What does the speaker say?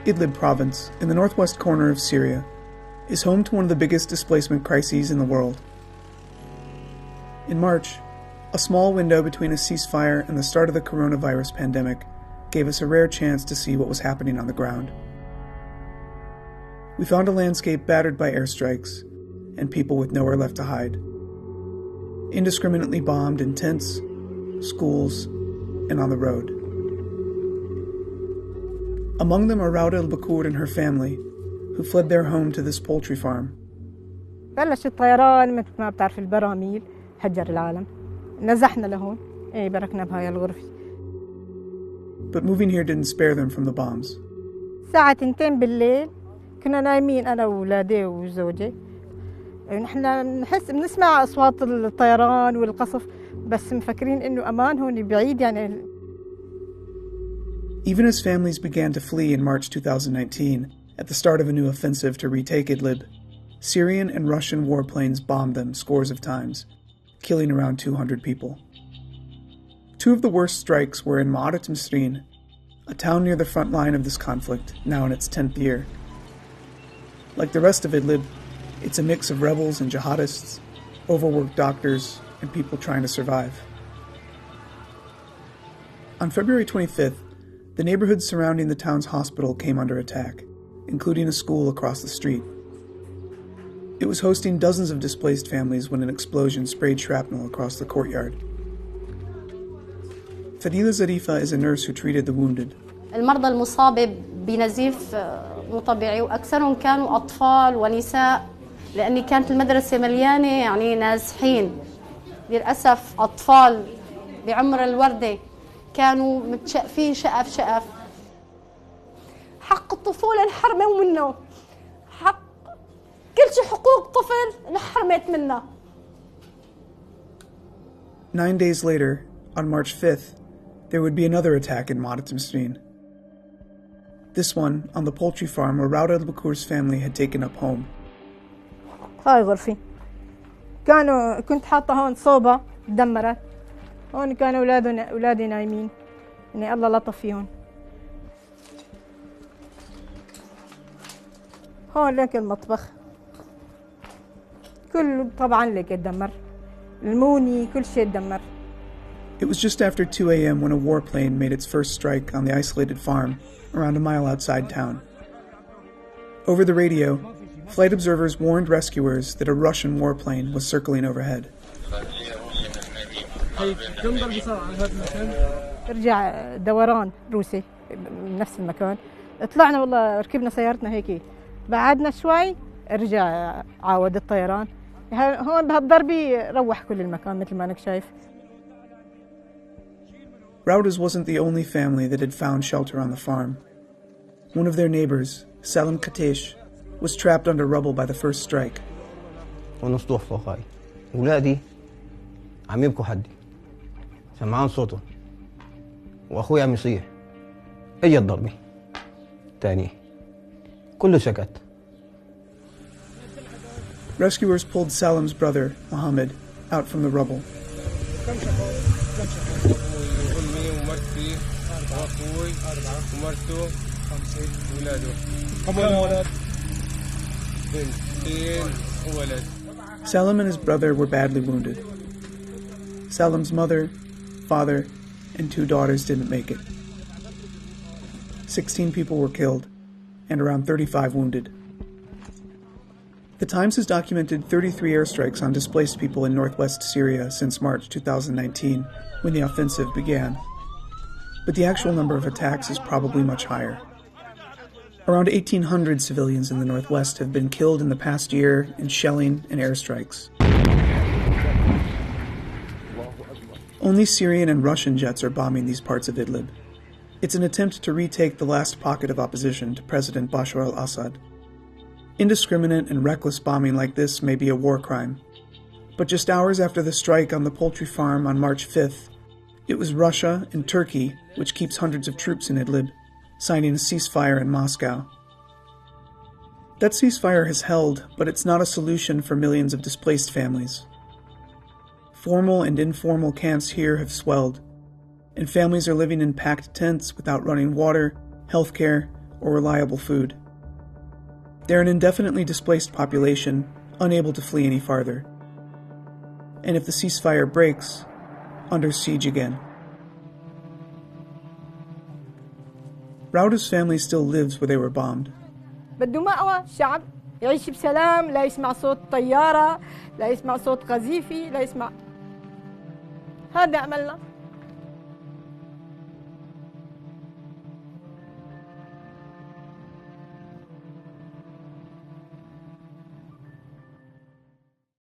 Idlib Province, in the northwest corner of Syria, is home to one of the biggest displacement crises in the world. In March, a small window between a ceasefire and the start of the coronavirus pandemic gave us a rare chance to see what was happening on the ground. We found a landscape battered by airstrikes and people with nowhere left to hide, indiscriminately bombed in tents, schools, and on the road. Among them are RAWDA al-BAKOUR and her family, who fled their home to this poultry farm. بلش الطيران مثل ما بتعرف البراميل هجر العالم نزحنا لهون بركنا بهاي الغرفة. But moving here didn't spare them from the bombs. الساعة 2 بالليل كنا نايمين أنا وولادي وزوجي. نحن بنسمع أصوات الطيران والقصف بس مفكرين إنه أمان هون بعيد يعني. Even as families began to flee in March 2019, at the start of a new offensive to retake Idlib, Syrian and Russian warplanes bombed them scores of times, killing around 200 people. Two of the worst strikes were in Ma'arat-Misrin, a town near the front line of this conflict, now in its 10th year. Like the rest of Idlib, it's a mix of rebels and jihadists, overworked doctors, and people trying to survive. On February 25th, the neighborhood surrounding the town's hospital came under attack, including a school across the street. It was hosting dozens of displaced families when an explosion sprayed shrapnel across the courtyard. FADILA ZARIFA is a nurse who treated the wounded. المرضى المصابة بنزيف مو طبيعي وأكثرهم كانوا أطفال ونساء لأن كانت المدرسة مليانة يعني نازحين. للأسف أطفال بعمر الوردة كانوا متشقفين شقف حق الطفولة انحرموا منه حق كل شيء حقوق طفل انحرمت منه. 9 days later, on March 5th, there would be another attack in Ma'arat-Misrin. This one on the poultry farm where RAWDA al-BAKOUR's family had taken up home. هاي غرفي كنت حاطة هون صوبة تدمرت هون كانوا أولادي نايمين يعني الله لطف فيهم. هون لك المطبخ كله طبعا لك اتدمر الموني كل شيء اتدمر. It was just after 2 a.m. when a warplane made its first strike on the isolated farm around a mile outside town. Over the radio, flight observers warned rescuers that a Russian warplane was circling overhead. رجع دوران روسي بنفس المكان طلعنا والله ركبنا سيارتنا هيك بعدنا شوي رجع عاود الطيران هون بهالضربة روح كل المكان مثل ما انك شايف. RAWDA's wasn't the only family that had found shelter on the farm. One of their neighbors, SALEM was trapped under rubble by the first strike. ونص فوق هاي ولادي عم يبكوا حدي سمعان صوته واخوي عم يصيح اجى ضربني تاني كله سكت. Rescuers pulled Salem's brother, Mohammed, out from the rubble. Salem and his brother were badly wounded. Salem's mother, father, and 2 daughters didn't make it. 16 people were killed, and around 35 wounded. The Times has documented 33 airstrikes on displaced people in northwest Syria since March 2019, when the offensive began. But the actual number of attacks is probably much higher. Around 1,800 civilians in the northwest have been killed in the past year in shelling and airstrikes. Only Syrian and Russian jets are bombing these parts of Idlib. It's an attempt to retake the last pocket of opposition to President Bashar al-Assad. Indiscriminate and reckless bombing like this may be a war crime. But just hours after the strike on the poultry farm on March 5th, it was Russia and Turkey, which keeps hundreds of troops in Idlib, signing a ceasefire in Moscow. That ceasefire has held, but it's not a solution for millions of displaced families. Formal and informal camps here have swelled, and families are living in packed tents without running water, healthcare, or reliable food. They're an indefinitely displaced population, unable to flee any farther. And if the ceasefire breaks, under siege again. RAWDA's family still lives where they were bombed. بده مأوى الشعب يعيش بسلام، لا يسمع صوت طيارة، لا يسمع صوت قذيفي، لا يسمع. هذا عملنا.